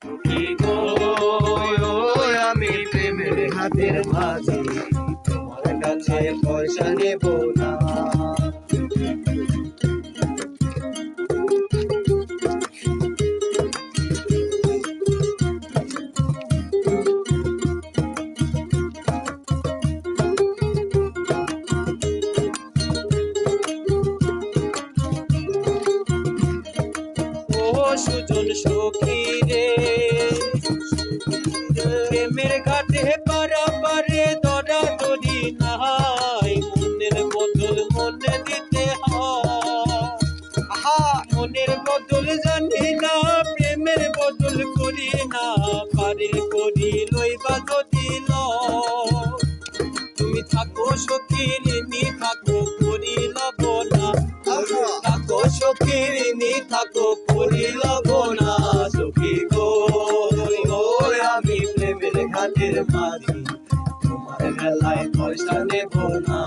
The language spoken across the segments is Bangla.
কি গো আমি প্রেমের ঘাটের মাঝি, তোমার কাছে পয়সা নেব না। সুজন সখী রে, প্রেমের ঘাটে পারাপারে দরাদরি নাই, মনের বদল মনে দিতে হয়। মনের বদল জানি না, প্রেমের বদল করি না, পারে করি লইবা যদি লয়। তুমি থাকো সখীর নি থাকো করি লব না, থাকো সখীর নি থাকো করি লব না। সখী গো আমি প্রেমের ঘাটের মাঝি, তোমার বেলায় পয়সা নেব না।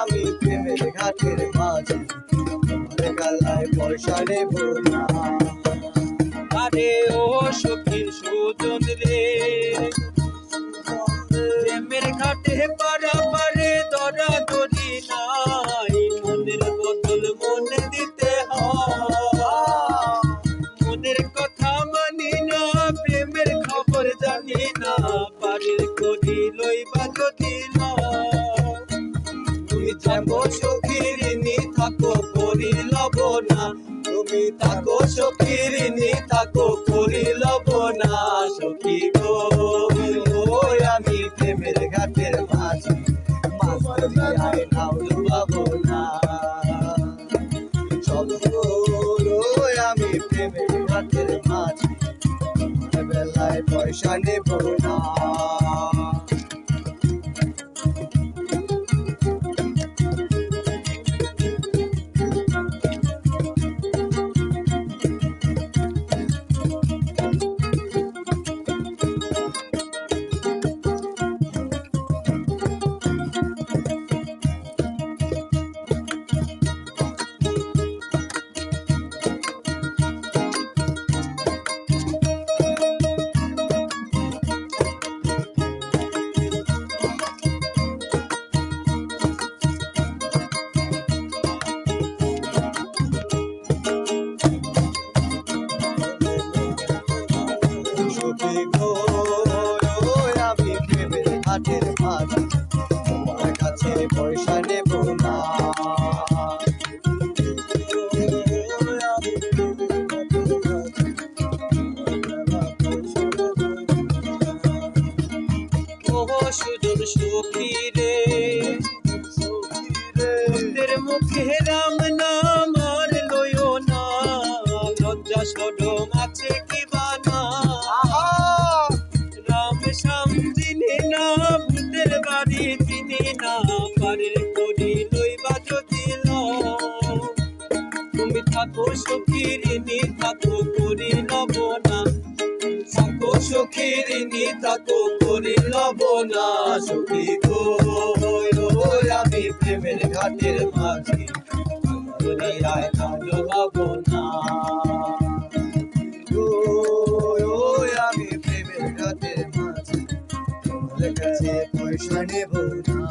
আমি প্রেমের ঘাটের মাঝি, তোমার বেলায় পয়সা নেব না। আরে ও সখীর সুজন রে, প্রেমের ঘাটে পারাপারে দরাদরি নাই, মনের বদল মনে দিতে হয়। মনের কথা মানি না, প্রেমের খবর জানি না, পারের করি লইবা যদি লয়। তুমি থাকো সখীর নি থাকো করি লব না, তুমি থাকো সখীর নি থাকো করি লব না। সখী গো আমি প্রেমের ঘাটের মাঝি, মাছ ধরিয়ায় নাও ডুবাবো না। আমি প্রেমের ঘাটের মাঝি, তোমার বেলায় পয়সা নেব না। আমি প্রেমের ঘাটের মাঝি, তোমার কাছে পয়সা নেব না। সুজন সখী রে, তোদের মুখে রাম নাম আর লইও না, লজ্জা শরম আছে কি বানা। রাম শ্যাম চিনি না, ভূতের বাড়ি চিনি না, পারের করি লইবা যদি লয়। তুমি থাকো সখীর নি থাকো করি লব না, থাকো সখীর নি থাকো করি লব না। সখী গো আমি প্রেমের ঘাটের মাঝি, দরিয়ায় নাও ডুবাব না। আমি প্রেমের ঘাটের মাঝি, তোমার কাছে পয়সা নেব না।